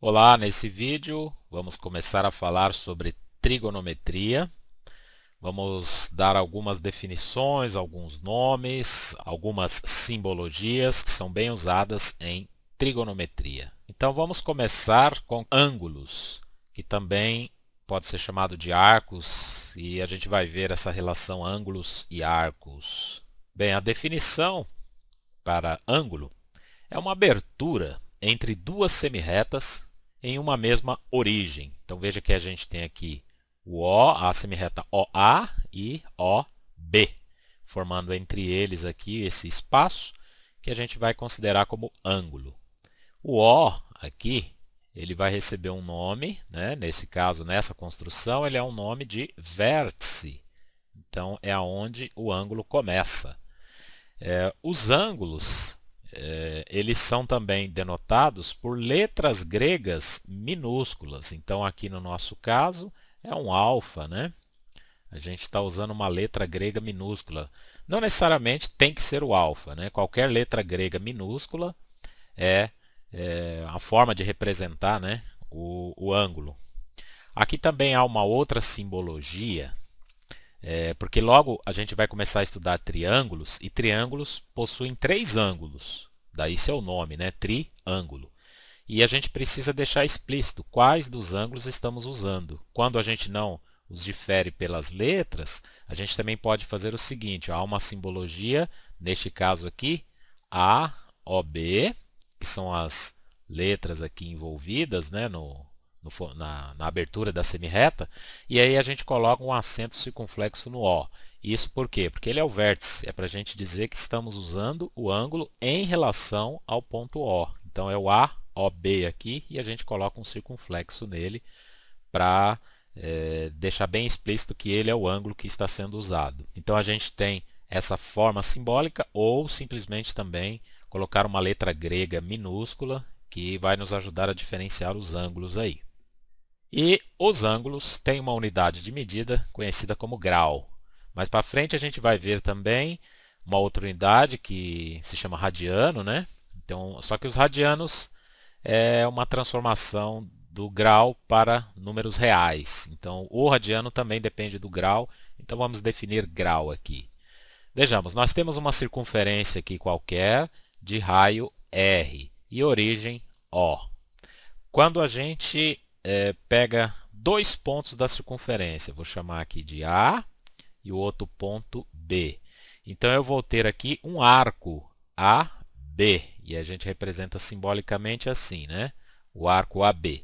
Olá, nesse vídeo vamos começar a falar sobre trigonometria. Vamos dar algumas definições, alguns nomes, algumas simbologias que são bem usadas em trigonometria. Então vamos começar com ângulos, que também pode ser chamado de arcos, e a gente vai ver essa relação ângulos e arcos. Bem, a definição para ângulo é uma abertura entre duas semirretas em uma mesma origem. Então veja que a gente tem aqui o O, a semirreta OA e OB, formando entre eles aqui esse espaço que a gente vai considerar como ângulo. O O aqui, ele vai receber um nome, né? Nesse caso, nessa construção, ele é um nome de vértice. Então é aonde o ângulo começa. Os ângulos eles são também denotados por letras gregas minúsculas. Então, aqui no nosso caso, é um alfa, né? A gente está usando uma letra grega minúscula. Não necessariamente tem que ser o alfa, né? Qualquer letra grega minúscula é a forma de representar, né, o ângulo. Aqui também há uma outra simbologia, porque logo a gente vai começar a estudar triângulos, e triângulos possuem três ângulos. Daí seu nome, né? Triângulo. E a gente precisa deixar explícito quais dos ângulos estamos usando. Quando a gente não os difere pelas letras, a gente também pode fazer o seguinte: há uma simbologia, neste caso aqui, A, O, B, que são as letras aqui envolvidas, né, na abertura da semirreta, e aí a gente coloca um acento circunflexo no O. Isso por quê? Porque ele é o vértice, é para a gente dizer que estamos usando o ângulo em relação ao ponto O. Então é o AOB aqui e a gente coloca um circunflexo nele para deixar bem explícito que ele é o ângulo que está sendo usado. Então a gente tem essa forma simbólica ou simplesmente também colocar uma letra grega minúscula que vai nos ajudar a diferenciar os ângulos aí. E os ângulos têm uma unidade de medida conhecida como grau. Mais para frente a gente vai ver também uma outra unidade que se chama radiano, né? Então, só que os radianos é uma transformação do grau para números reais. Então, o radiano também depende do grau. Então, vamos definir grau aqui. Vejamos, nós temos uma circunferência aqui qualquer de raio R e origem O. Quando a gente pega dois pontos da circunferência, vou chamar aqui de A e o outro ponto B. Então eu vou ter aqui um arco AB, e a gente representa simbolicamente assim, né? O arco AB.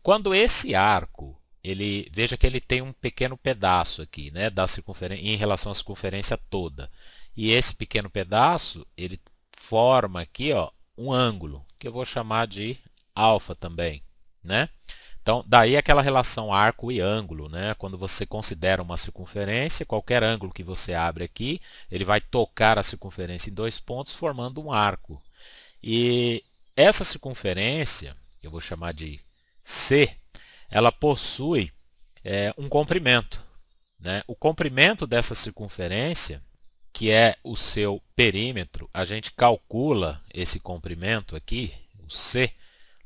Quando esse arco, veja que ele tem um pequeno pedaço aqui, né, da circunferência, em relação à circunferência toda. E esse pequeno pedaço, ele forma aqui, ó, um ângulo, que eu vou chamar de alfa também, né? Então, daí aquela relação arco e ângulo, né? Quando você considera uma circunferência, qualquer ângulo que você abre aqui, ele vai tocar a circunferência em dois pontos, formando um arco. E essa circunferência, que eu vou chamar de C, ela possui um comprimento, né? O comprimento dessa circunferência, que é o seu perímetro, a gente calcula esse comprimento aqui, o C.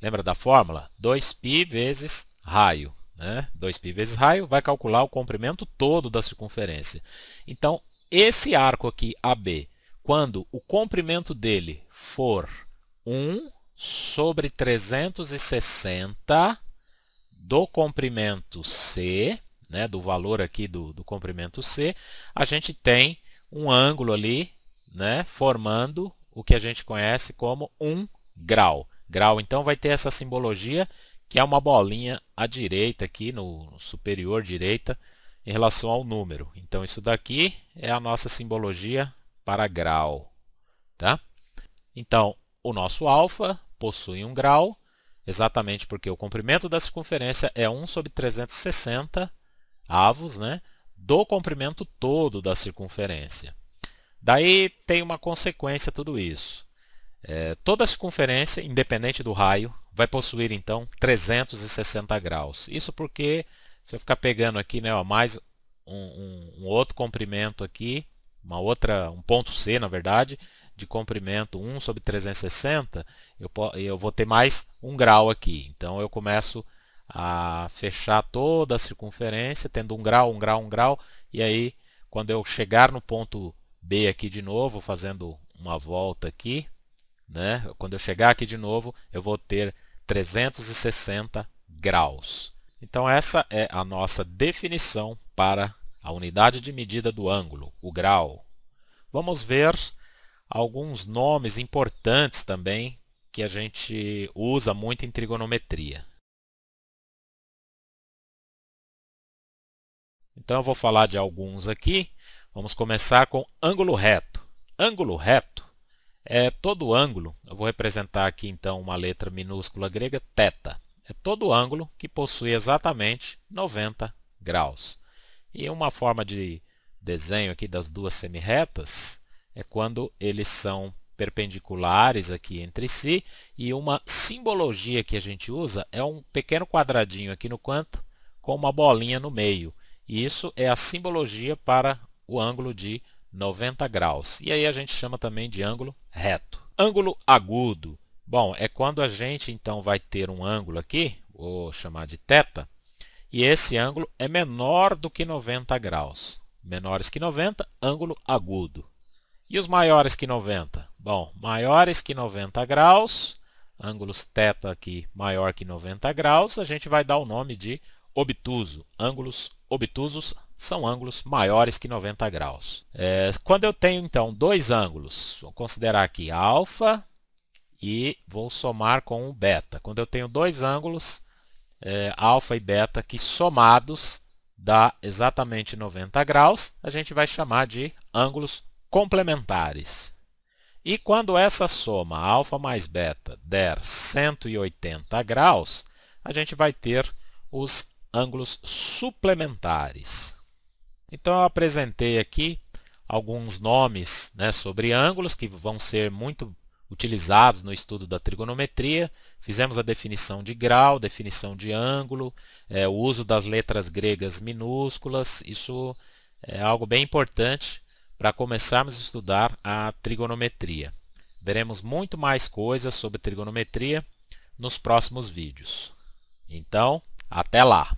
Lembra da fórmula? 2π vezes raio. Né? 2π vezes raio vai calcular o comprimento todo da circunferência. Então, esse arco aqui, AB, quando o comprimento dele for 1 sobre 360 do comprimento C, né, do valor aqui do comprimento C, a gente tem um ângulo ali, né, formando o que a gente conhece como um grau. Grau, então, vai ter essa simbologia, que é uma bolinha à direita, aqui no superior direita, em relação ao número. Então, isso daqui é a nossa simbologia para grau. Tá? Então, o nosso alfa possui um grau, exatamente porque o comprimento da circunferência é 1 sobre 360 avos, né, do comprimento todo da circunferência. Daí tem uma consequência tudo isso. Toda a circunferência, independente do raio, vai possuir então 360 graus. Isso porque, se eu ficar pegando aqui, né, ó, mais um outro comprimento aqui, um ponto C, na verdade, de comprimento 1 sobre 360, eu vou ter mais 1 grau aqui. Então eu começo a fechar toda a circunferência, tendo 1 grau, 1 grau, 1 grau, e aí quando eu chegar no ponto B aqui de novo, fazendo uma volta aqui, né? Quando eu chegar aqui de novo, eu vou ter 360 graus. Então essa é a nossa definição para a unidade de medida do ângulo, o grau. Vamos ver alguns nomes importantes também que a gente usa muito em trigonometria. Então eu vou falar de alguns aqui. Vamos começar com ângulo reto. Ângulo reto é todo ângulo, eu vou representar aqui então uma letra minúscula grega, θ. É todo ângulo que possui exatamente 90 graus. E uma forma de desenho aqui das duas semirretas é quando eles são perpendiculares aqui entre si, e uma simbologia que a gente usa é um pequeno quadradinho aqui no canto com uma bolinha no meio. E isso é a simbologia para o ângulo de 90 graus. E aí a gente chama também de ângulo reto. Ângulo agudo. Bom, é quando a gente então vai ter um ângulo aqui, vou chamar de θ, e esse ângulo é menor do que 90 graus. Menores que 90, ângulo agudo. E os maiores que 90? Bom, maiores que 90 graus, ângulos θ aqui maior que 90 graus, a gente vai dar o nome de obtuso. Ângulos obtusos são ângulos maiores que 90 graus. Quando eu tenho então dois ângulos, vou considerar aqui alfa e vou somar com o beta. Quando eu tenho dois ângulos, alfa e beta, que somados dá exatamente 90 graus, a gente vai chamar de ângulos complementares. E quando essa soma, alfa mais beta, der 180 graus, a gente vai ter os ângulos suplementares. Então eu apresentei aqui alguns nomes, né, sobre ângulos que vão ser muito utilizados no estudo da trigonometria. Fizemos a definição de grau, definição de ângulo, o uso das letras gregas minúsculas. Isso é algo bem importante para começarmos a estudar a trigonometria. Veremos muito mais coisas sobre trigonometria nos próximos vídeos. Então, até lá!